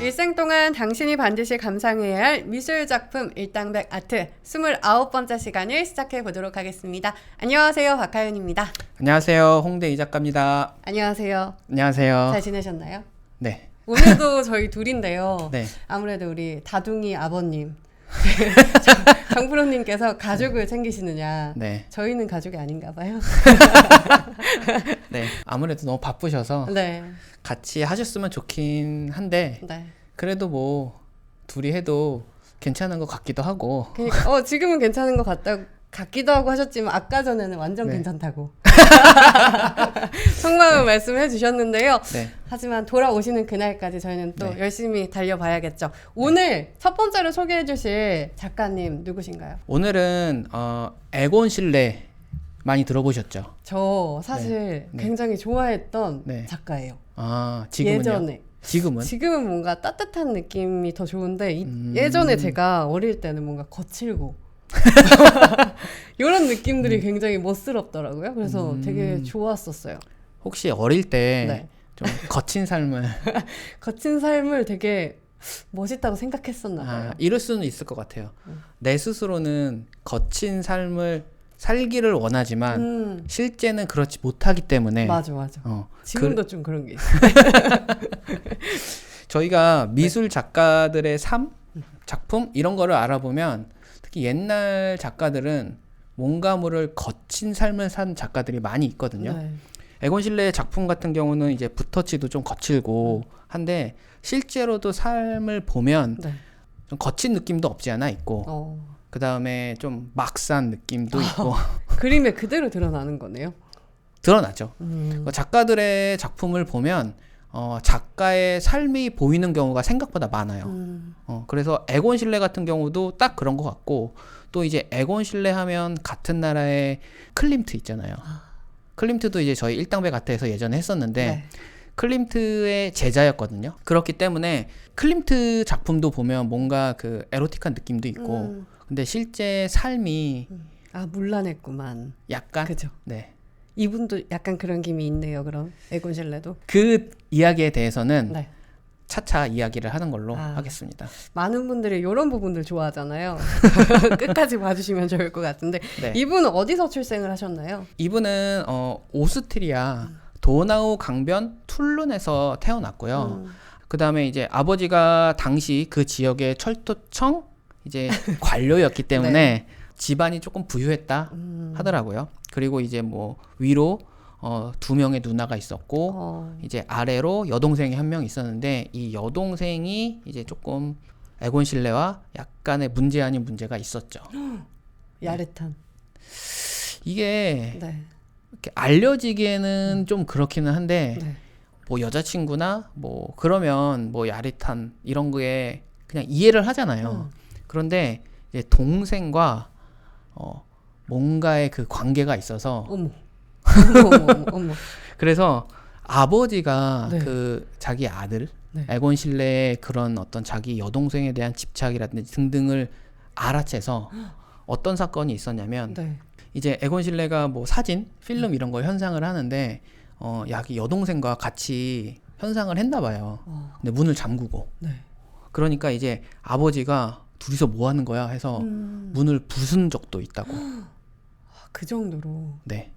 일생 동안 당신이 반드시 감상해야 할 미술 작품 일당백 아트 29번째 시간을 시작해 보도록 하겠습니다. 안녕하세요, 박하윤입니다. 안녕하세요, 홍대 이 작가입니다. 안녕하세요. 안녕하세요. 잘 지내셨나요? 네. 오늘도 저희 둘인데요. 네. 아무래도 우리 다둥이 아버님 정프로님께서 가족을 챙기시느냐. 네. 저희는 가족이 아닌가 봐요. 네. 아무래도 너무 바쁘셔서 네. 같이 하셨으면 좋긴 한데 네. 그래도 뭐 둘이 해도 괜찮은 것 같기도 하고. 그러니까 지금은 괜찮은 것 같기도 하고 하셨지만 아까 전에는 완전 네. 괜찮다고 속마음을 말씀해 주셨는데요. 네. 하지만 돌아오시는 그날까지 저희는 또 네. 열심히 달려봐야겠죠. 오늘 첫 번째로 소개해 주실 작가님 누구신가요? 오늘은 에곤 실레 많이 들어보셨죠? 저 사실 네. 굉장히 좋아했던 네. 작가예요. 아, 지금은요? 예전에. 지금은 뭔가 따뜻한 느낌이 더 좋은데 예전에 제가 어릴 때는 뭔가 거칠고 이런 느낌들이 굉장히 멋스럽더라고요. 그래서 되게 좋았었어요. 혹시 어릴 때 좀 네. 거친 삶을 거친 삶을 되게 멋있다고 생각했었나 봐요. 이럴 수는 있을 것 같아요. 내 스스로는 거친 삶을 살기를 원하지만 실제는 그렇지 못하기 때문에 맞아. 지금도 좀 그런 게 있어요. 저희가 미술 작가들의 삶, 작품 이런 거를 알아보면 특히 옛날 작가들은 뭔가 모를 거친 삶을 산 작가들이 많이 있거든요. 네. 에곤 실레의 작품 같은 경우는 이제 붓터치도 좀 거칠고 한데 실제로도 삶을 보면 네. 좀 거친 느낌도 없지 않아 있고 그 다음에 좀 막산 느낌도 있고 그림에 그대로 드러나는 거네요. 드러나죠. 작가들의 작품을 보면 작가의 삶이 보이는 경우가 생각보다 많아요. 그래서 에곤 실레 같은 경우도 딱 그런 것 같고 또 이제 에곤 실레 하면 같은 나라의 클림트 있잖아요. 클림트도 이제 저희 일당백 아트에서 예전에 했었는데 네. 클림트의 제자였거든요. 그렇기 때문에 클림트 작품도 보면 뭔가 그 에로틱한 느낌도 있고 근데 실제 삶이 물란했구만. 약간 그죠. 네. 이분도 약간 그런 김이 있네요. 그럼 에곤 실레도 그 이야기에 대해서는 네. 차차 이야기를 하는 걸로 하겠습니다. 많은 분들이 이런 부분들 좋아하잖아요. 끝까지 봐주시면 좋을 것 같은데 네. 이분은 어디서 출생을 하셨나요? 이분은 오스트리아 도나우 강변 툴룬에서 태어났고요. 그 다음에 이제 아버지가 당시 그 지역의 철도청 이제 관료였기 때문에 네. 집안이 조금 부유했다 하더라고요. 그리고 이제 뭐 위로 2명의 누나가 있었고 이제 아래로 여동생이 1명 있었는데 이 여동생이 이제 조금 에곤 실레와 약간의 문제 아닌 문제가 있었죠. 야릇한. 이게 네. 이렇게 알려지기에는 좀 그렇기는 한데 네. 뭐 여자친구나 뭐 그러면 뭐 야릇한 이런 거에 그냥 이해를 하잖아요. 그런데 이제 동생과 뭔가의 그 관계가 있어서 어머. 그래서 아버지가 네. 그 자기 아들 네. 에곤 실레의 그런 어떤 자기 여동생에 대한 집착이라든지 등등을 알아채서 어떤 사건이 있었냐면 네. 이제 에곤 실레가 뭐 사진, 필름 이런 걸 현상을 하는데 자기 여동생과 같이 현상을 했나 봐요. 근데 문을 잠그고 네. 그러니까 이제 아버지가 둘이서 뭐 하는 거야 해서 문을 부순 적도 있다고. 그 정도로. 네.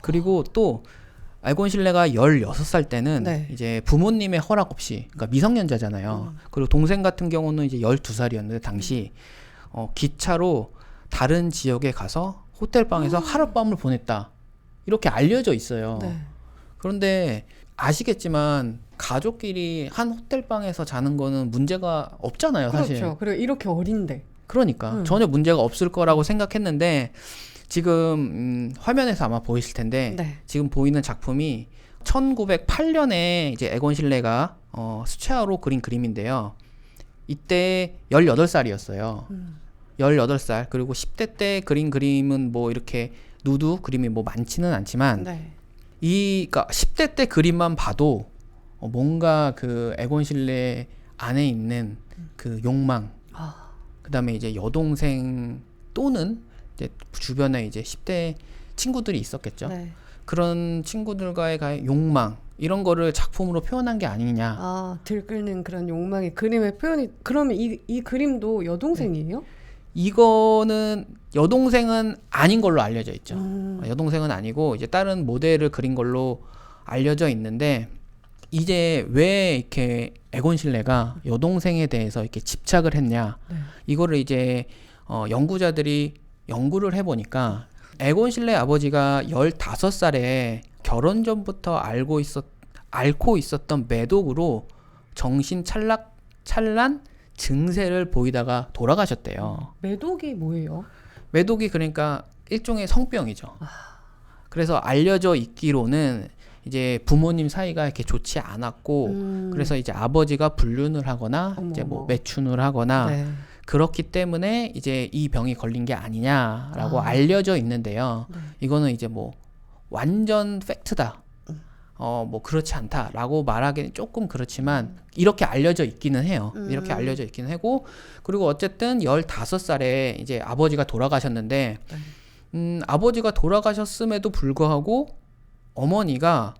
그리고 또 에곤 실레가 16살 때는 네. 이제 부모님의 허락 없이 그러니까 미성년자잖아요. 그리고 동생 같은 경우는 이제 12살이었는데 당시 기차로 다른 지역에 가서 호텔방에서 하룻밤을 보냈다. 이렇게 알려져 있어요. 네. 그런데 아시겠지만 가족끼리 한 호텔방에서 자는 거는 문제가 없잖아요, 사실. 그렇죠. 그리고 이렇게 어린데. 그러니까 전혀 문제가 없을 거라고 생각했는데 지금 화면에서 아마 보이실 텐데 네. 지금 보이는 작품이 1908년에 이제 에곤 실레가 수채화로 그린 그림인데요. 이때 18살이었어요. 18살. 그리고 10대 때 그린 그림은 뭐 이렇게 누드 그림이 뭐 많지는 않지만 네. 그러니까 10대 때 그림만 봐도 뭔가 그 에곤 실레 안에 있는 그 욕망, 그다음에 이제 여동생 또는 이제 주변에 이제 10대 친구들이 있었겠죠. 네. 그런 친구들과의 욕망 이런 거를 작품으로 표현한 게 아니냐. 아, 들끓는 그런 욕망의 그림의 표현이 그러면 이 그림도 여동생이에요? 이거는 여동생은 아닌 걸로 알려져 있죠. 여동생은 아니고 이제 다른 모델을 그린 걸로 알려져 있는데 이제 왜 이렇게 에곤 실레가 여동생에 대해서 이렇게 집착을 했냐. 네. 이거를 이제 연구자들이 연구를 해보니까 에곤 실레 아버지가 15살에 결혼 전부터 앓고 있었던 매독으로 정신 찬란 증세를 보이다가 돌아가셨대요. 매독이 뭐예요? 매독이 그러니까 일종의 성병이죠. 그래서 알려져 있기로는 이제 부모님 사이가 이렇게 좋지 않았고 그래서 이제 아버지가 불륜을 하거나 이제 뭐 매춘을 하거나 네. 그렇기 때문에 이제 이 병이 걸린 게 아니냐라고 알려져 있는데요. 네. 이거는 이제 뭐 완전 팩트다. 뭐 그렇지 않다라고 말하기는 조금 그렇지만 이렇게 알려져 있기는 해요. 이렇게 알려져 있기는 하고 그리고 어쨌든 15살에 이제 아버지가 돌아가셨는데 아버지가 돌아가셨음에도 불구하고 어머니가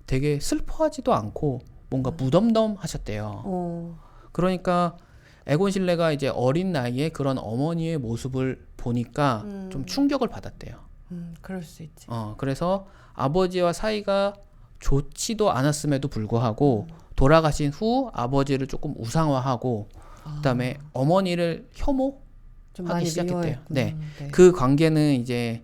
되게 슬퍼하지도 않고 뭔가 무덤덤하셨대요. 그러니까 에곤 실레가 이제 어린 나이에 그런 어머니의 모습을 보니까 좀 충격을 받았대요. 그럴 수 있지. 그래서 아버지와 사이가 좋지도 않았음에도 불구하고 돌아가신 후 아버지를 조금 우상화하고 그다음에 어머니를 혐오하기 좀 많이 시작했대요. 미워했구나. 네. 네. 그 관계는 이제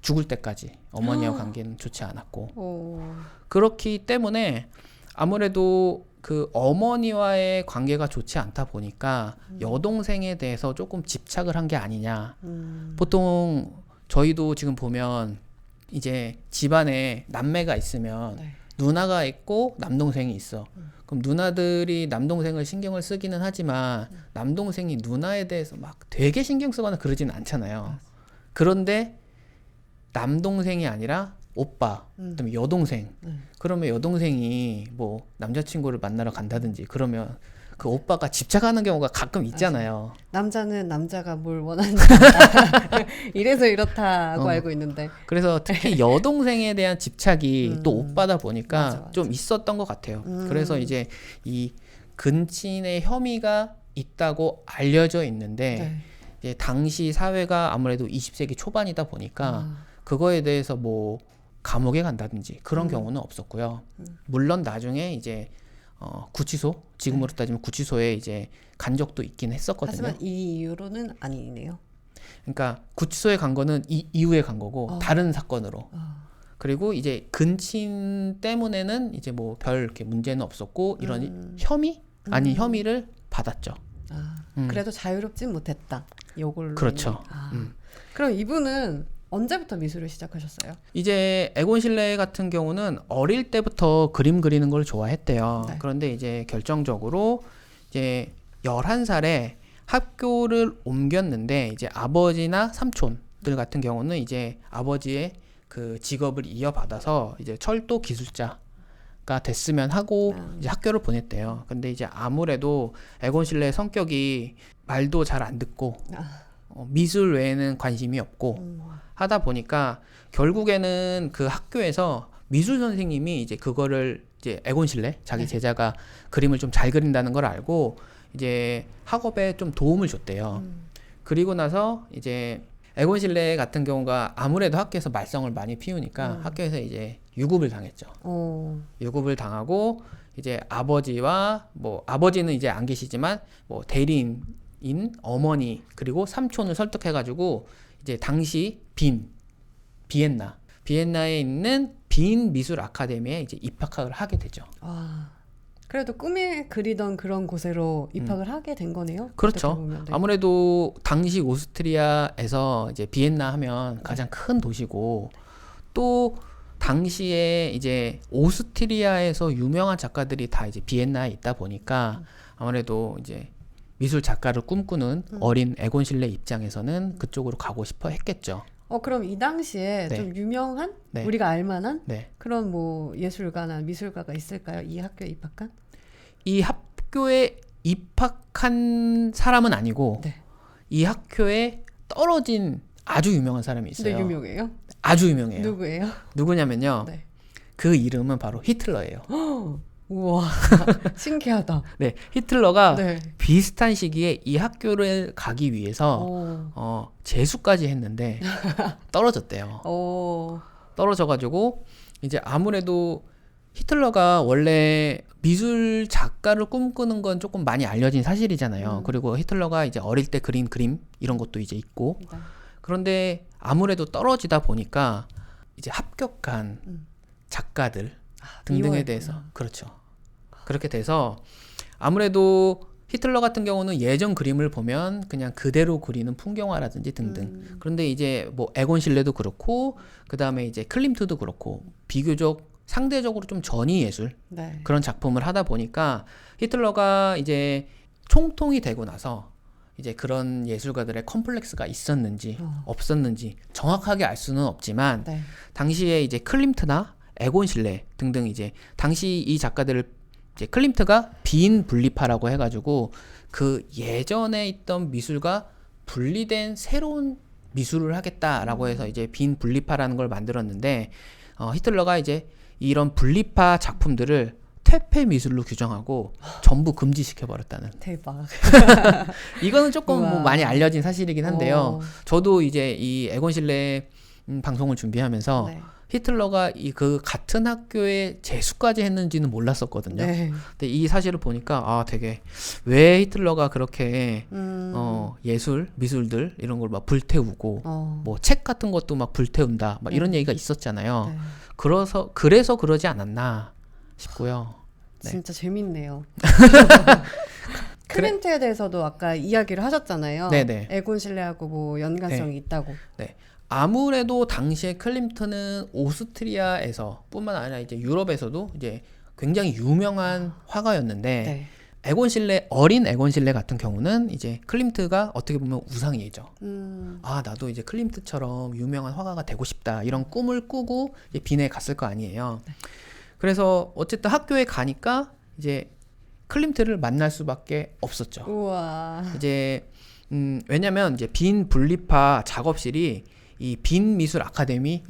죽을 때까지 어머니와 관계는 좋지 않았고 그렇기 때문에 아무래도 그 어머니와의 관계가 좋지 않다 보니까 여동생에 대해서 조금 집착을 한 게 아니냐. 보통 저희도 지금 보면 이제 집안에 남매가 있으면 네. 누나가 있고 남동생이 있어. 그럼 누나들이 남동생을 신경을 쓰기는 하지만 남동생이 누나에 대해서 막 되게 신경 쓰거나 그러지는 않잖아요. 그런데 남동생이 아니라 오빠, 그다음에 여동생. 그러면 여동생이 뭐 남자친구를 만나러 간다든지 그러면 그 오빠가 집착하는 경우가 가끔 있잖아요. 남자는 남자가 뭘 원하는지 알아. 이래서 이렇다고 알고 있는데. 그래서 특히 여동생에 대한 집착이 또 오빠다 보니까 맞아. 좀 있었던 것 같아요. 그래서 이제 이 근친의 혐의가 있다고 알려져 있는데 네. 이제 당시 사회가 아무래도 20세기 초반이다 보니까 그거에 대해서 뭐 감옥에 간다든지 그런 경우는 없었고요. 물론 나중에 이제 구치소, 지금으로 따지면 구치소에 이제 간 적도 있긴 했었거든요. 하지만 이 이유로는 아니네요. 그러니까 구치소에 간 거는 이후에 간 거고 다른 사건으로. 그리고 이제 근친 때문에는 이제 뭐 별 이렇게 문제는 없었고 이런 혐의 아닌 혐의를 받았죠. 그래도 자유롭진 못했다. 요걸로. 그렇죠. 그럼 이분은 언제부터 미술을 시작하셨어요? 이제 에곤 실레 같은 경우는 어릴 때부터 그림 그리는 걸 좋아했대요. 네. 그런데 이제 결정적으로 이제 11살에 학교를 옮겼는데 이제 아버지나 삼촌들 같은 경우는 이제 아버지의 그 직업을 이어받아서 이제 철도 기술자가 됐으면 하고 이제 학교를 보냈대요. 근데 이제 아무래도 에곤 실레의 성격이 말도 잘 안 듣고 미술 외에는 관심이 없고 하다 보니까 결국에는 그 학교에서 미술 선생님이 이제 그거를 이제 에곤 실레 자기 제자가 그림을 좀 잘 그린다는 걸 알고 이제 학업에 좀 도움을 줬대요. 그리고 나서 이제 에곤 실레 같은 경우가 아무래도 학교에서 말썽을 많이 피우니까 학교에서 이제 유급을 당했죠. 유급을 당하고 이제 아버지와 뭐 아버지는 이제 안 계시지만 뭐 대리인 어머니 그리고 삼촌을 설득해가지고 이제 당시 비엔나에 있는 빈 미술 아카데미에 이제 입학을 하게 되죠. 그래도 꿈에 그리던 그런 곳으로 입학을 하게 된 거네요. 그렇죠. 보면, 네. 아무래도 당시 오스트리아에서 이제 비엔나 하면 가장 큰 도시고 또 당시에 이제 오스트리아에서 유명한 작가들이 다 이제 비엔나에 있다 보니까 아무래도 이제 미술 작가를 꿈꾸는 어린 에곤 실레 입장에서는 그쪽으로 가고 싶어 했겠죠. 그럼 이 당시에 네. 좀 유명한 네. 우리가 알만한 네. 그런 뭐 예술가나 미술가가 있을까요? 이 학교에 입학한? 이 학교에 입학한 사람은 아니고 네. 이 학교에 떨어진 아주 유명한 사람이 있어요. 근데 유명해요? 아주 유명해요. 누구예요? 누구냐면요. 네. 그 이름은 바로 히틀러예요. 우와, 신기하다. 네, 히틀러가 네. 비슷한 시기에 이 학교를 가기 위해서 재수까지 했는데 떨어졌대요. 떨어져가지고 이제 아무래도 히틀러가 원래 미술 작가를 꿈꾸는 건 조금 많이 알려진 사실이잖아요. 그리고 히틀러가 이제 어릴 때 그린 그림 이런 것도 이제 있고. 그런데 아무래도 떨어지다 보니까 이제 합격한 작가들 등등에 대해서 그렇죠. 그렇게 돼서 아무래도 히틀러 같은 경우는 예전 그림을 보면 그냥 그대로 그리는 풍경화라든지 등등. 그런데 이제 뭐 에곤 실레도 그렇고 그다음에 이제 클림트도 그렇고 비교적 상대적으로 좀 전위 예술 네. 그런 작품을 하다 보니까 히틀러가 이제 총통이 되고 나서 이제 그런 예술가들의 컴플렉스가 있었는지 없었는지 정확하게 알 수는 없지만 네. 당시에 이제 클림트나 에곤 실레 등등 이제 당시 이 작가들을 이제 클림트가 빈 분리파라고 해가지고 그 예전에 있던 미술과 분리된 새로운 미술을 하겠다라고 해서 이제 빈 분리파라는 걸 만들었는데 히틀러가 이제 이런 분리파 작품들을 퇴폐 미술로 규정하고 전부 금지시켜 버렸다는. 대박. 이거는 조금 뭐 우와. 많이 알려진 사실이긴 한데요. 저도 이제 이 에곤 실레 방송을 준비하면서 네. 히틀러가 이 그 같은 학교에 재수까지 했는지는 몰랐었거든요. 네. 근데 이 사실을 보니까 되게 왜 히틀러가 그렇게 예술, 미술들 이런 걸 막 불태우고 뭐 책 같은 것도 막 불태운다 막 이런 얘기가 있었잖아요. 네. 그래서 그러지 않았나 싶고요. 네. 진짜 재밌네요. 클림트에 대해서도 아까 이야기를 하셨잖아요. 네네. 에곤 실레하고 뭐 연관성이 있다고. 네. 아무래도 당시에 클림트는 오스트리아에서 뿐만 아니라 이제 유럽에서도 이제 굉장히 유명한 화가였는데 네. 어린 에곤 실레 같은 경우는 이제 클림트가 어떻게 보면 우상이죠. 나도 이제 클림트처럼 유명한 화가가 되고 싶다 이런 꿈을 꾸고 이제 빈에 갔을 거 아니에요. 네. 그래서 어쨌든 학교에 가니까 이제 클림트를 만날 수밖에 없었죠. 우와. 이제 왜냐면 이제 빈 분리파 작업실이 이 빈 미술 아카데미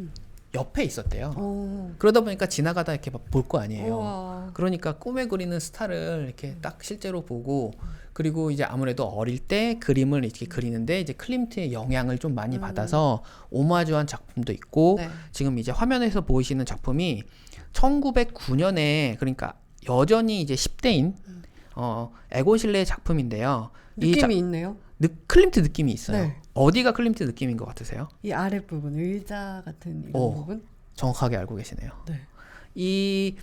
옆에 있었대요. 그러다 보니까 지나가다 이렇게 볼 거 아니에요. 우와. 그러니까 꿈에 그리는 스타를 이렇게 딱 실제로 보고 그리고 이제 아무래도 어릴 때 그림을 이렇게 그리는데 이제 클림트의 영향을 좀 많이 받아서 오마주한 작품도 있고 네. 지금 이제 화면에서 보이시는 작품이 1909년에 그러니까 여전히 이제 10대인 에곤 실레의 작품인데요. 느낌이 있네요. 클림트 느낌이 있어요. 네. 어디가 클림트 느낌인 것 같으세요? 이 아랫부분, 의자 같은 이런 부분? 정확하게 알고 계시네요. 네. 이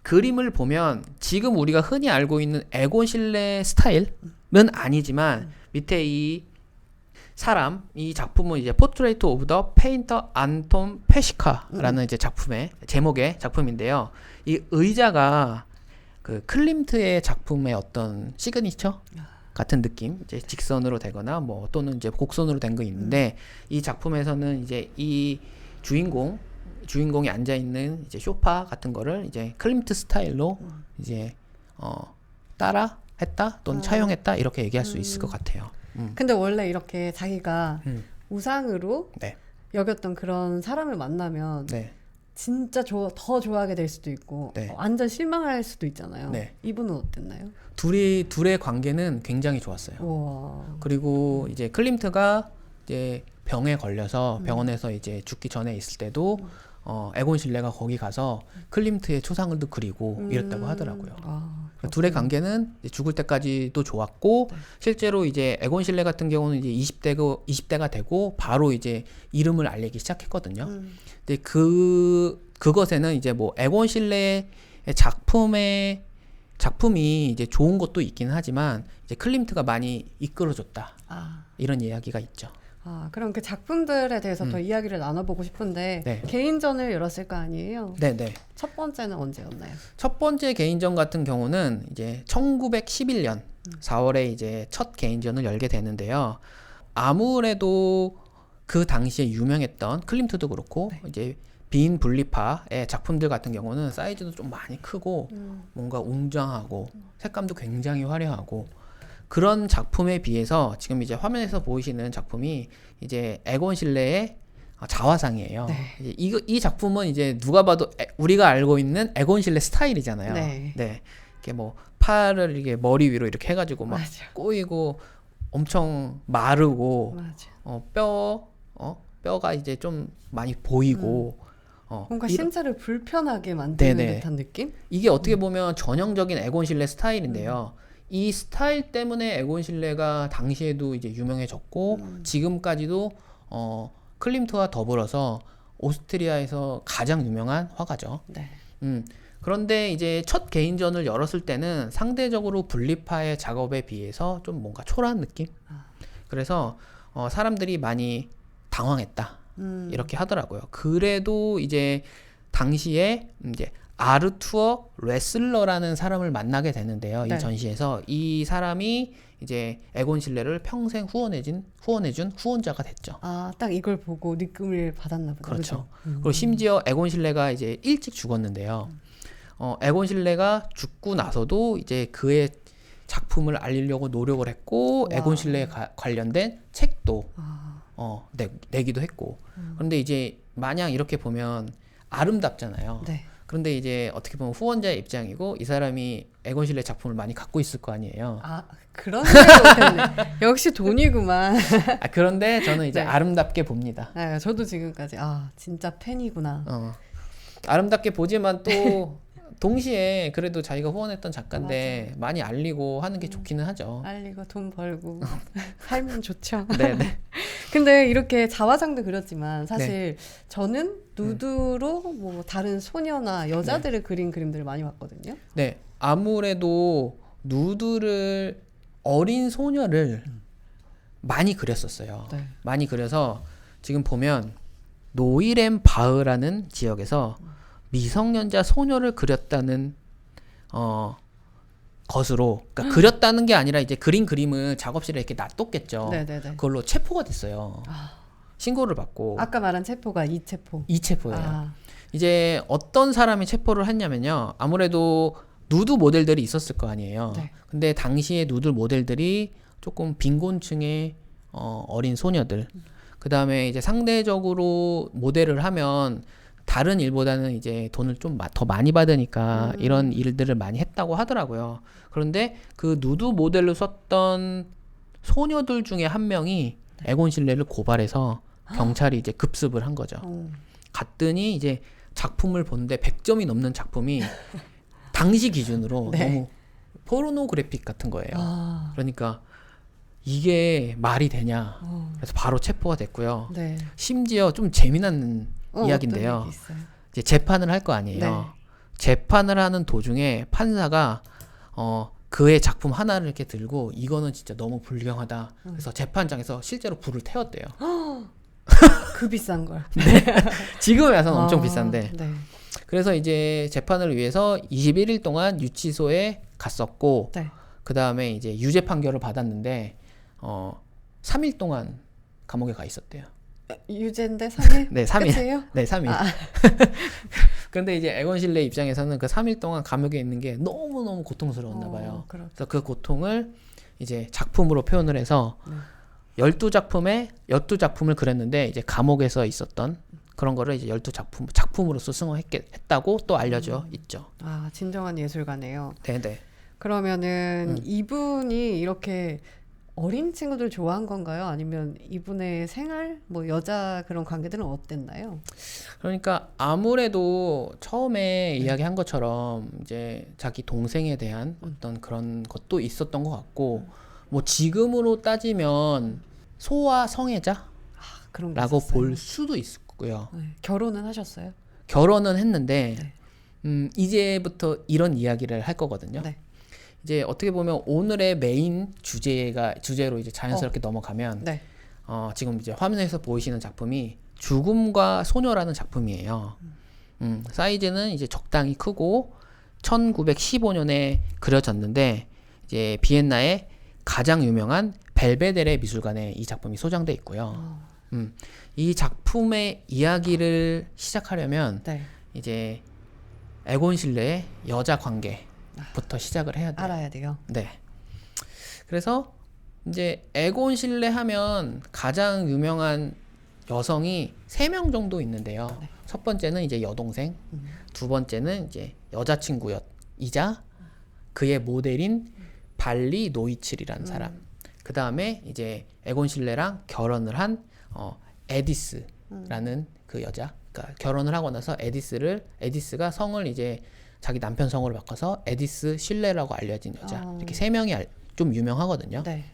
그림을 보면 지금 우리가 흔히 알고 있는 에곤 실레 스타일은 아니지만 밑에 이 작품은 이제 포트레이트 오브 더 페인터 안톤 페시카라는 이제 제목의 작품인데요. 이 의자가 그 클림트의 작품의 어떤 시그니처 같은 느낌, 이제 직선으로 되거나 뭐 또는 이제 곡선으로 된 거 있는데 이 작품에서는 이제 이 주인공이 앉아 있는 이제 소파 같은 거를 이제 클림트 스타일로 이제 따라 했다 또는 차용했다 이렇게 얘기할 수 있을 것 같아요. 근데 원래 이렇게 자기가 우상으로 네. 여겼던 그런 사람을 만나면 네. 진짜 더 좋아하게 될 수도 있고 네. 완전 실망할 수도 있잖아요. 네. 이분은 어땠나요? 둘의 관계는 굉장히 좋았어요. 우와. 그리고 이제 클림트가 이제 병에 걸려서 병원에서 이제 죽기 전에 있을 때도 에곤 실레가 거기 가서 클림트의 초상을도 그리고 이랬다고 하더라고요. 그러니까 둘의 관계는 이제 죽을 때까지도 좋았고 네. 실제로 이제 에곤 실레 같은 경우는 이제 20대가 되고 바로 이제 이름을 알리기 시작했거든요. 근데 그것에는 이제 뭐 에곤 실레의 작품이 이제 좋은 것도 있긴 하지만 이제 클림트가 많이 이끌어줬다. 이런 이야기가 있죠. 그럼 그 작품들에 대해서 더 이야기를 나눠보고 싶은데 네. 개인전을 열었을 거 아니에요? 네네. 첫 번째는 언제였나요? 첫 번째 개인전 같은 경우는 이제 1911년 4월에 이제 첫 개인전을 열게 되는데요. 아무래도 그 당시에 유명했던 클림트도 그렇고 이제 빈 분리파의 작품들 같은 경우는 사이즈도 좀 많이 크고 뭔가 웅장하고 색감도 굉장히 화려하고 그런 작품에 비해서 지금 이제 화면에서 보이시는 작품이 이제 에곤 실레의 자화상이에요. 네. 이제 이 작품은 이제 누가 봐도 우리가 알고 있는 에곤 실레 스타일이잖아요. 네. 이렇게 뭐 팔을 이게 머리 위로 이렇게 해가지고 막 맞아. 꼬이고 엄청 마르고 맞아. 뼈가 이제 좀 많이 보이고 뭔가 신체를 불편하게 만드는 네네. 듯한 느낌? 이게 어떻게 보면 전형적인 에곤 실레 스타일인데요. 이 스타일 때문에 에곤 실레가 당시에도 이제 유명해졌고 지금까지도 클림트와 더불어서 오스트리아에서 가장 유명한 화가죠. 네. 그런데 이제 첫 개인전을 열었을 때는 상대적으로 분리파의 작업에 비해서 좀 뭔가 초라한 느낌? 그래서 사람들이 많이 당황했다. 이렇게 하더라고요. 그래도 이제 당시에 이제 아르투어 레슬러라는 사람을 만나게 되는데요. 네. 이 전시에서 이 사람이 이제 에곤 실레를 평생 후원해준 후원자가 됐죠. 아, 딱 이걸 보고 느낌을 받았나 보다. 그렇죠. 그죠? 그리고 심지어 에곤 실레가 이제 일찍 죽었는데요. 에곤 실레가 죽고 나서도 이제 그의 작품을 알리려고 노력을 했고 와. 에곤 실레에 관련된 책도 아, 내기도 했고. 그런데 이제 마냥 이렇게 보면 아름답잖아요. 네. 그런데 이제 어떻게 보면 후원자의 입장이고 이 사람이 에곤 실레 작품을 많이 갖고 있을 거 아니에요. 아, 그런 생각을 못했네. 역시 돈이구만. 그런데 저는 이제 네. 아름답게 봅니다. 아, 저도 지금까지 진짜 팬이구나. 아름답게 보지만 또 동시에 그래도 자기가 후원했던 작가인데 많이 알리고 하는 게 좋기는 하죠. 알리고 돈 벌고 살면 좋죠. 네네. 근데 이렇게 자화상도 그렸지만 사실 저는 누드로 뭐 다른 소녀나 여자들을 그린 그림들을 많이 봤거든요. 네. 아무래도 누드를 어린 소녀를 많이 그렸었어요. 네. 많이 그려서 지금 보면 노이렘 바흐라는 지역에서 미성년자 소녀를 그렸다는 것으로 그러니까 그렸다는 게 아니라 이제 그린 그림을 작업실에 이렇게 놔뒀겠죠. 네네네. 그걸로 체포가 됐어요. 신고를 받고 아까 말한 체포가 이 체포. 이 체포예요. 아, 이제 어떤 사람이 체포를 했냐면요. 아무래도 누드 모델들이 있었을 거 아니에요. 네. 근데 당시에 누드 모델들이 조금 빈곤층의 어린 소녀들. 그 다음에 이제 상대적으로 모델을 하면 다른 일보다는 이제 돈을 좀 더 많이 받으니까 이런 일들을 많이 했다고 하더라고요. 그런데 그 누드 모델로 썼던 소녀들 중에 한 명이 에곤 실레를 고발해서 경찰이 이제 급습을 한 거죠. 갔더니 이제 작품을 보는데 100점이 넘는 작품이 당시 기준으로 네. 너무 포르노그래픽 같은 거예요. 아, 그러니까 이게 말이 되냐. 그래서 바로 체포가 됐고요. 네. 심지어 좀 재미난 어떤 이야기인데요. 얘기 있어요? 이제 재판을 할 거 아니에요. 네. 재판을 하는 도중에 판사가 그의 작품 하나를 이렇게 들고 이거는 진짜 너무 불경하다. 그래서 재판장에서 실제로 불을 태웠대요. 그 비싼 걸. 지금에 와서는 엄청 비싼데. 네. 그래서 이제 재판을 위해서 21일 동안 유치소에 갔었고 네. 그 다음에 이제 유죄 판결을 받았는데 3일 동안 감옥에 가 있었대요. 유죄인데 3일? 네, 3일. 끝이에요? 네, 3일. 그런데 이제 에곤 실레 입장에서는 그 3일 동안 감옥에 있는 게 너무너무 고통스러웠나 봐요. 그래서 그 고통을 이제 작품으로 표현을 해서 12작품을 그렸는데 이제 감옥에서 있었던 그런 거를 이제 12작품으로서 승화했다고 또 알려져 있죠. 아, 진정한 예술가네요. 네네. 그러면은 이분이 이렇게 어린 친구들 좋아한 건가요? 아니면 이분의 생활, 뭐 여자 그런 관계들은 어땠나요? 그러니까 아무래도 처음에 이야기한 것처럼 이제 자기 동생에 대한 어떤 그런 것도 있었던 것 같고 뭐 지금으로 따지면 소아 성애자라고 그런 게 있었어요? 볼 수도 있고요. 네. 결혼은 하셨어요? 결혼은 했는데 이제부터 이런 이야기를 할 거거든요. 네. 이제 어떻게 보면 오늘의 메인 주제로 이제 자연스럽게 넘어가면 네. 지금 이제 화면에서 보이시는 작품이 죽음과 소녀라는 작품이에요. 사이즈는 이제 적당히 크고 1915년에 그려졌는데 이제 비엔나의 가장 유명한 벨베데레 미술관에 이 작품이 소장돼 있고요. 이 작품의 이야기를 시작하려면 네. 이제 에곤 실레의 여자 관계부터 시작을 해야 돼요. 알아야 돼요. 네. 그래서 이제 에곤 실레 하면 가장 유명한 여성이 3명 정도 있는데요. 네. 첫 번째는 이제 여동생, 두 번째는 이제 여자친구이자 그의 모델인 발리 노이칠이라는 사람. 그 다음에 이제 에곤 실레랑 결혼을 한 에디스라는 그 여자. 그러니까 결혼을 하고 나서 에디스가 성을 이제 자기 남편 성으로 바꿔서 에디스 실레라고 알려진 여자. 이렇게 3명이 좀 유명하거든요. 네.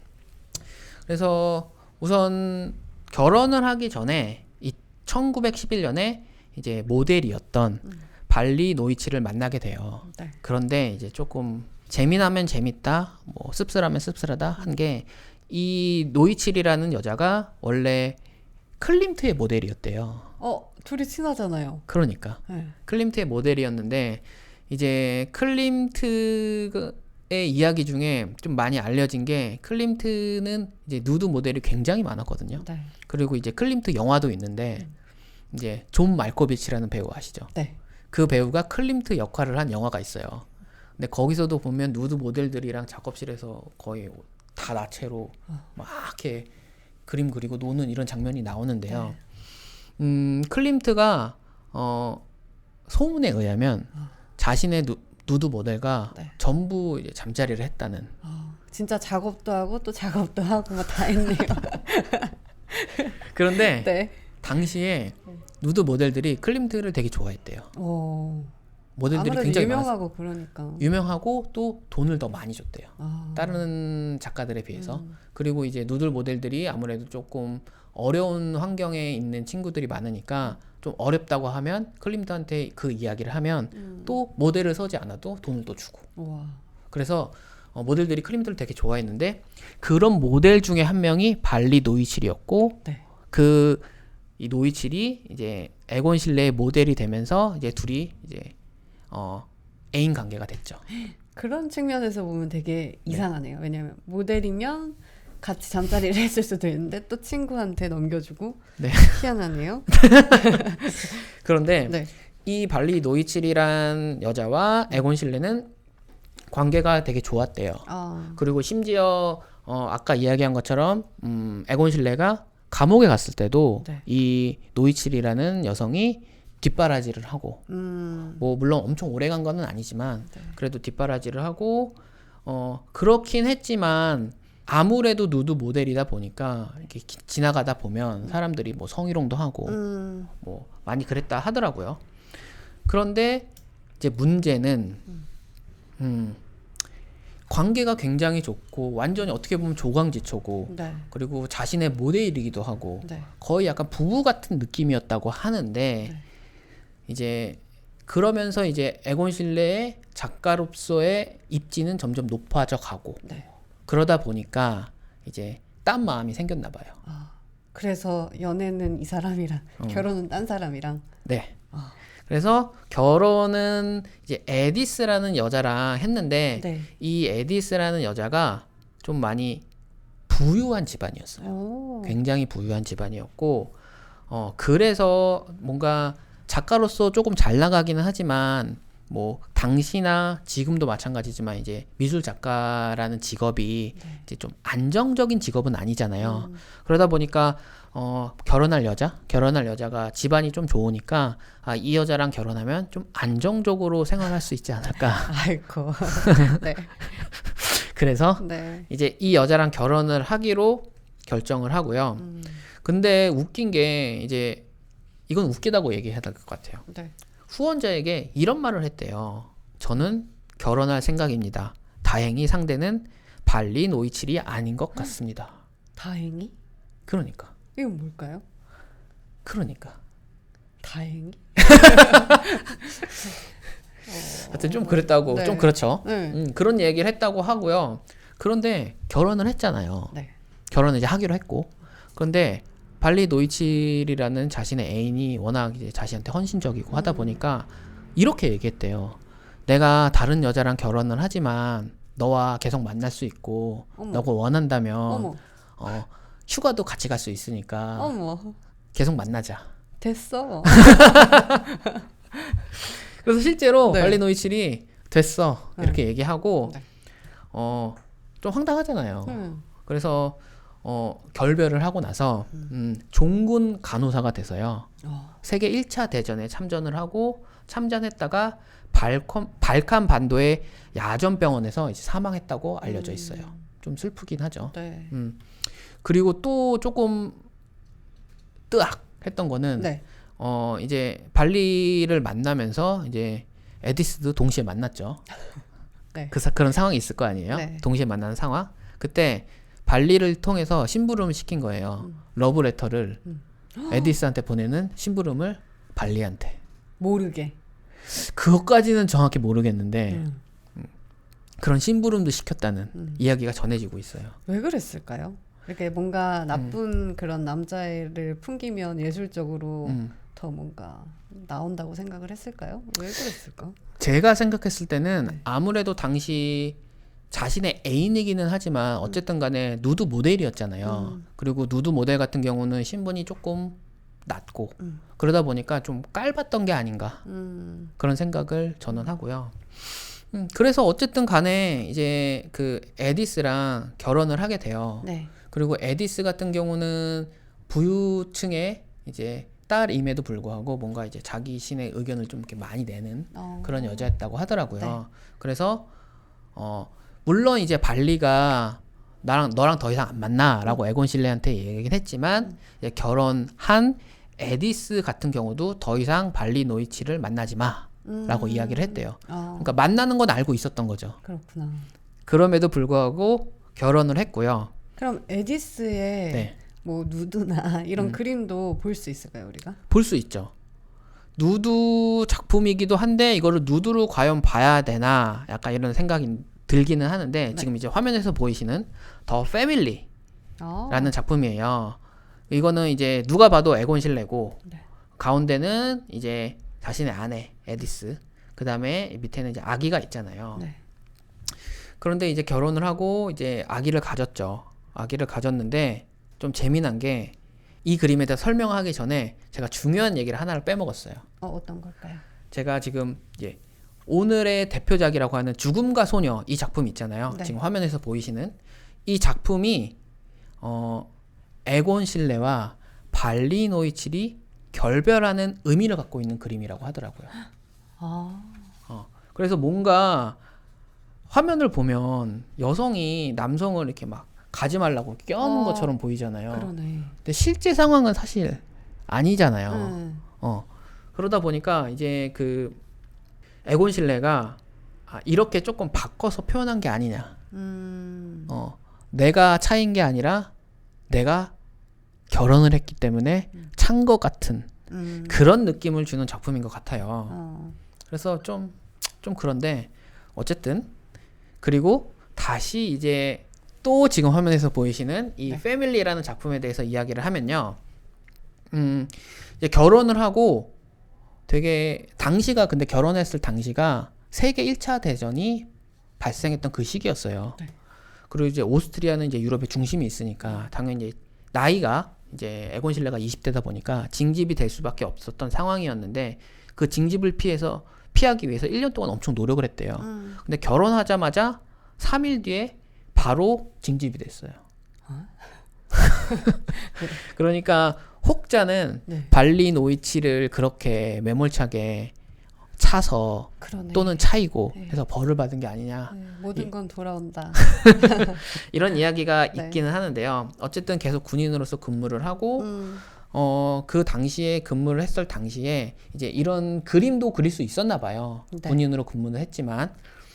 그래서 우선 결혼을 하기 전에 이 1911년에 이제 모델이었던 발리 노이치를 만나게 돼요. 네. 그런데 이제 조금 재미나면 재밌다, 뭐 씁쓸하면 씁쓸하다 한 게 이 노이칠이라는 여자가 원래 클림트의 모델이었대요. 둘이 친하잖아요. 그러니까 네. 클림트의 모델이었는데 이제 클림트의 이야기 중에 좀 많이 알려진 게 클림트는 이제 누드 모델이 굉장히 많았거든요. 네. 그리고 이제 클림트 영화도 있는데 이제 존 말코비치라는 배우 아시죠? 네. 그 배우가 클림트 역할을 한 영화가 있어요. 근데 거기서도 보면 누드 모델들이랑 작업실에서 거의 다 나체로 막 이렇게 그림 그리고 노는 이런 장면이 나오는데요. 클림트가 소문에 의하면 자신의 누드 모델과 네. 전부 이제 잠자리를 했다는. 진짜 작업도 하고 또 작업도 하고 뭐 다 했네요. 그런데 네. 당시에 누드 모델들이 클림트를 되게 좋아했대요. 모델들이 아무래도 굉장히 유명하고 그러니까. 유명하고 또 돈을 더 많이 줬대요. 아. 다른 작가들에 비해서. 그리고 이제 누들 모델들이 아무래도 조금 어려운 환경에 있는 친구들이 많으니까 좀 어렵다고 하면 클림트한테 그 이야기를 하면 또 모델을 서지 않아도 돈을 또 주고. 우와. 그래서 모델들이 클림트를 되게 좋아했는데 그런 모델 중에 한 명이 발리 노이칠이었고 네. 이 노이칠이 이제 에곤 실레의 모델이 되면서 이제 둘이 이제 애인 관계가 됐죠. 그런 측면에서 보면 되게 이상하네요. 왜냐하면 모델이면 같이 잠자리를 했을 수도 있는데 또 친구한테 넘겨주고. 네. 희한하네요. 그런데 네. 이 발리 노이칠이란 여자와 에곤 실레는 관계가 되게 좋았대요. 그리고 심지어 아까 이야기한 것처럼 에곤 실레가 감옥에 갔을 때도 네. 이 노이칠이라는 여성이 뒷바라지를 하고 뭐 물론 엄청 오래 간 건 아니지만 네. 그래도 뒷바라지를 하고 그렇긴 했지만 아무래도 누드 모델이다 보니까 이렇게 지나가다 보면 사람들이 뭐 성희롱도 하고 뭐 많이 그랬다 하더라고요. 그런데 이제 문제는 관계가 굉장히 좋고 완전히 어떻게 보면 조강지초고 네. 그리고 자신의 모델이기도 하고 네. 거의 약간 부부 같은 느낌이었다고 하는데 네. 이제 그러면서 이제 에곤 실레의 작가로서의 입지는 점점 높아져 가고 네. 그러다 보니까 이제 딴 마음이 생겼나 봐요. 그래서 연애는 이 사람이랑 결혼은 딴 사람이랑. 네. 그래서 결혼은 이제 에디스라는 여자랑 했는데 네. 이 에디스라는 여자가 좀 많이 부유한 집안이었어요. 오. 굉장히 부유한 집안이었고 그래서 뭔가 작가로서 조금 잘 나가기는 하지만 뭐 당시나 지금도 마찬가지지만 이제 미술 작가라는 직업이 이제 좀 안정적인 직업은 아니잖아요. 그러다 보니까 결혼할 여자가 집안이 좀 좋으니까 이 여자랑 결혼하면 좀 안정적으로 생활할 수 있지 않을까. 아이고. 네. 그래서 네. 이제 이 여자랑 결혼을 하기로 결정을 하고요. 근데 웃긴 게 이제 이건 웃기다고 얘기해야 될 것 같아요. 네. 후원자에게 이런 말을 했대요. 저는 결혼할 생각입니다. 다행히 상대는 발리 노이칠이 아닌 것 같습니다. 다행히? 그러니까. 이건 뭘까요? 그러니까. 다행히? 하여튼 좀 그랬다고 네. 좀 그렇죠. 네. 그런 얘기를 했다고 하고요. 그런데 결혼을 했잖아요. 네. 결혼을 이제 하기로 했고. 그런데 발리 노이칠이라는 자신의 애인이 워낙 이제 자신한테 헌신적이고 하다 보니까 이렇게 얘기했대요. 내가 다른 여자랑 결혼을 하지만 너와 계속 만날 수 있고 너가 원한다면 어머. 휴가도 같이 갈 수 있으니까 어머. 계속 만나자. 됐어. 그래서 실제로 네. 발리 노이칠이 됐어 이렇게 얘기하고 네. 좀 황당하잖아요. 그래서 결별을 하고 나서 종군 간호사가 돼서요. 세계 1차 대전에 참전을 하고 참전했다가 발칸 반도의 야전병원에서 이제 사망했다고 알려져 있어요. 좀 슬프긴 하죠. 네. 그리고 또 조금 뜨악 했던 거는 네. 이제 발리를 만나면서 이제 에디스도 동시에 만났죠. 네. 그런 상황이 있을 거 아니에요. 네. 동시에 만나는 상황. 그때 발리를 통해서 심부름을 시킨 거예요. 러브레터를 에디스한테 보내는 심부름을 발리한테. 모르게. 그것까지는 정확히 모르겠는데 그런 심부름도 시켰다는 이야기가 전해지고 있어요. 왜 그랬을까요? 이렇게 뭔가 나쁜 그런 남자애를 풍기면 예술적으로 더 뭔가 나온다고 생각을 했을까요? 왜 그랬을까? 제가 생각했을 때는 네. 아무래도 당시 자신의 애인이기는 하지만 어쨌든 간에 누드 모델이었잖아요. 그리고 누드 모델 같은 경우는 신분이 조금 낮고 그러다 보니까 좀 깔봤던 게 아닌가 그런 생각을 저는 하고요. 그래서 어쨌든 간에 이제 그 에디스랑 결혼을 하게 돼요. 네. 그리고 에디스 같은 경우는 부유층의 이제 딸임에도 불구하고 뭔가 이제 자기 신의 의견을 좀 이렇게 많이 내는 그런 여자였다고 하더라고요. 네. 그래서 물론 이제 발리가 너랑 더 이상 안 만나라고 에곤 실레한테 얘기긴 했지만 이제 결혼한 에디스 같은 경우도 더 이상 발리 노이치를 만나지 마라고 이야기를 했대요. 그러니까 만나는 건 알고 있었던 거죠. 그렇구나. 그럼에도 불구하고 결혼을 했고요. 그럼 에디스의 네. 뭐 누드나 이런 그림도 볼 수 있을까요, 우리가? 볼 수 있죠. 누드 작품이기도 한데 이거를 누드로 과연 봐야 되나 약간 이런 생각이 들기는 하는데 네. 지금 이제 화면에서 보이시는 더 패밀리라는 작품이에요. 이거는 이제 누가 봐도 에곤 실레고 네. 가운데는 이제 자신의 아내 에디스, 그 다음에 밑에는 이제 아기가 있잖아요. 네. 그런데 이제 결혼을 하고 이제 아기를 가졌죠. 아기를 가졌는데 좀 재미난 게 이 그림에 대해 설명하기 전에 제가 중요한 얘기를 하나를 빼먹었어요. 어떤 걸까요? 제가 지금 이제 오늘의 대표작이라고 하는 죽음과 소녀 이 작품 있잖아요. 네. 지금 화면에서 보이시는 이 작품이 에곤 실레와 발리 노이칠이 결별하는 의미를 갖고 있는 그림이라고 하더라고요. 그래서 뭔가 화면을 보면 여성이 남성을 이렇게 막 가지 말라고 껴안는 것처럼 보이잖아요. 그러네. 근데 실제 상황은 사실 아니잖아요. 그러다 보니까 이제 그 에곤 실레가 이렇게 조금 바꿔서 표현한 게 아니냐. 내가 차인 게 아니라 내가 결혼을 했기 때문에 찬 것 같은 그런 느낌을 주는 작품인 것 같아요. 그래서 좀 그런데 어쨌든 그리고 다시 이제 또 지금 화면에서 보이시는 이 패밀리라는 작품에 대해서 이야기를 하면요. 이제 결혼을 하고 되게 당시가 근데 결혼했을 당시가 세계 1차 대전이 발생했던 그 시기였어요. 네. 그리고 이제 오스트리아는 이제 유럽의 중심이 있으니까 당연히 이제 나이가 이제 에곤 실레가 20대다 보니까 징집이 될 수밖에 없었던 상황이었는데 그 징집을 피하기 위해서 1년 동안 엄청 노력을 했대요. 근데 결혼하자마자 3일 뒤에 바로 징집이 됐어요. 그러니까 혹자는 네. 발리 노이치를 그렇게 매몰차게 차서 그러네. 또는 차이고 네. 해서 벌을 받은 게 아니냐 네, 모든 건 돌아온다. 이런 이야기가 네. 있기는 하는데요. 어쨌든 계속 군인으로서 근무를 하고 그 당시에 근무를 했을 당시에 이제 이런 그림도 그릴 수 있었나 봐요. 네. 군인으로 근무를 했지만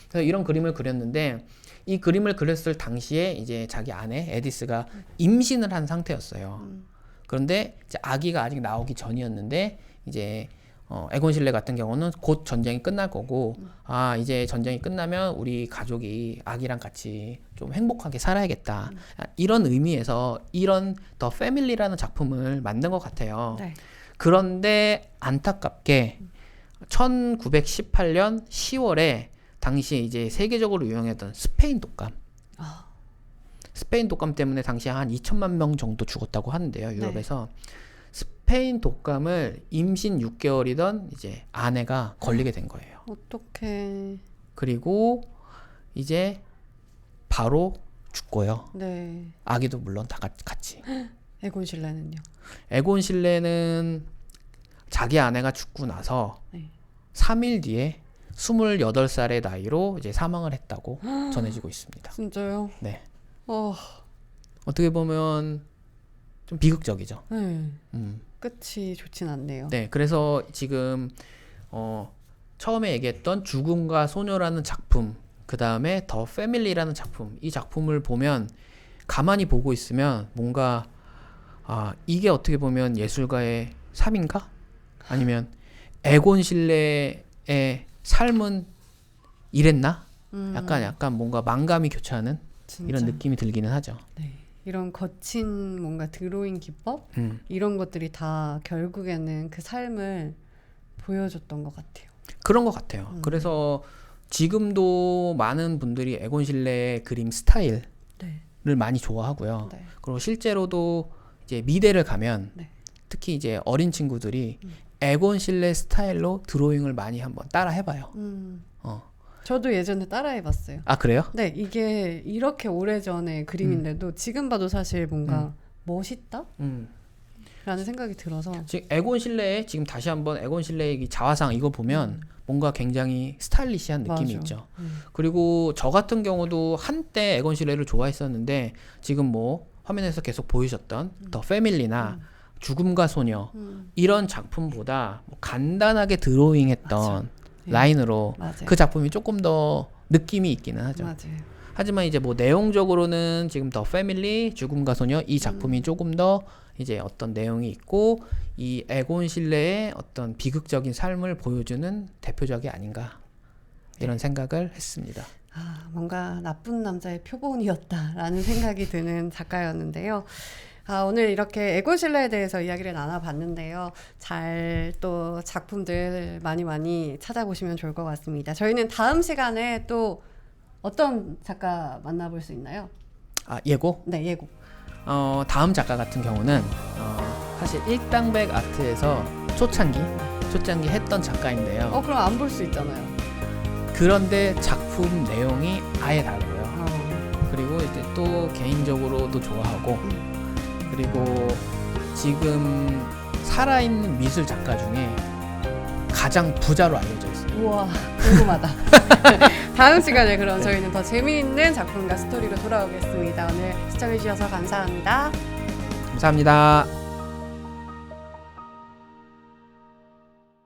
그래서 이런 그림을 그렸는데 이 그림을 그렸을 당시에 이제 자기 아내 에디스가 임신을 한 상태였어요. 그런데 이제 아기가 아직 나오기 전이었는데 이제 에곤 실레 같은 경우는 곧 전쟁이 끝날 거고 이제 전쟁이 끝나면 우리 가족이 아기랑 같이 좀 행복하게 살아야겠다. 이런 의미에서 이런 더 패밀리라는 작품을 만든 것 같아요. 네. 그런데 안타깝게 1918년 10월에 당시에 이제 세계적으로 유행했던 스페인 독감. 스페인 독감 때문에 당시에 한 2천만 명 정도 죽었다고 하는데요. 유럽에서. 스페인 독감을 임신 6개월이던 이제 아내가 걸리게 된 거예요. 어떡해. 그리고 이제 바로 죽고요. 네. 아기도 물론 다 같이. 에곤 실레는요? 에곤 실레는 자기 아내가 죽고 나서 네. 3일 뒤에 28살의 나이로 이제 사망을 했다고 전해지고 있습니다. 진짜요? 네. 어, 어떻게 보면 좀 비극적이죠. 네. 끝이 좋진 않네요. 네, 그래서 지금 처음에 얘기했던 죽음과 소녀라는 작품, 그 다음에 더 패밀리라는 작품, 이 작품을 보면 가만히 보고 있으면 뭔가 이게 어떻게 보면 예술가의 삶인가? 아니면 에곤 실레의 삶은 이랬나? 약간 뭔가 만감이 교차하는 진짜. 이런 느낌이 들기는 하죠. 네. 이런 거친 뭔가 드로잉 기법 이런 것들이 다 결국에는 그 삶을 보여줬던 것 같아요. 그런 것 같아요. 그래서 지금도 많은 분들이 에곤 실레의 그림 스타일을 네. 많이 좋아하고요. 네. 그리고 실제로도 이제 미대를 가면 네. 특히 이제 어린 친구들이 에곤 실레 스타일로 드로잉을 많이 한번 따라 해봐요. 저도 예전에 따라해봤어요. 아, 그래요? 네, 이게 이렇게 오래전의 그림인데도 지금 봐도 사실 뭔가 멋있다? 라는 생각이 들어서 지금 에곤 실레의 지금 다시 한번 에곤 실레의 이 자화상 이거 보면 뭔가 굉장히 스타일리시한 느낌이 맞아. 있죠. 그리고 저 같은 경우도 한때 에곤 실레를 좋아했었는데 지금 뭐 화면에서 계속 보이셨던 더 패밀리나 죽음과 소녀 이런 작품보다 뭐 간단하게 드로잉했던 라인으로 맞아요. 그 작품이 조금 더 느낌이 있기는 하죠. 맞아요. 하지만 이제 뭐 내용적으로는 지금 더 패밀리, 죽음과 소녀 이 작품이 조금 더 이제 어떤 내용이 있고 이 에곤 실레의 어떤 비극적인 삶을 보여주는 대표작이 아닌가 이런 생각을 했습니다. 뭔가 나쁜 남자의 표본이었다라는 생각이 드는 작가였는데요. 오늘 이렇게 에곤 실레에 대해서 이야기를 나눠봤는데요. 잘 또 작품들 많이 찾아보시면 좋을 것 같습니다. 저희는 다음 시간에 또 어떤 작가 만나볼 수 있나요? 예고? 네, 예고. 다음 작가 같은 경우는 사실 일당백 아트에서 초창기 했던 작가인데요. 그럼 안 볼 수 있잖아요. 그런데 작품 내용이 아예 다르고요. 그리고 이제 또 개인적으로도 좋아하고 그리고 지금 살아있는 미술 작가 중에 가장 부자로 알려져 있어요. 우와, 궁금하다. 다음 시간에 그럼 저희는 더 재미있는 작품과 스토리로 돌아오겠습니다. 오늘 시청해주셔서 감사합니다. 감사합니다.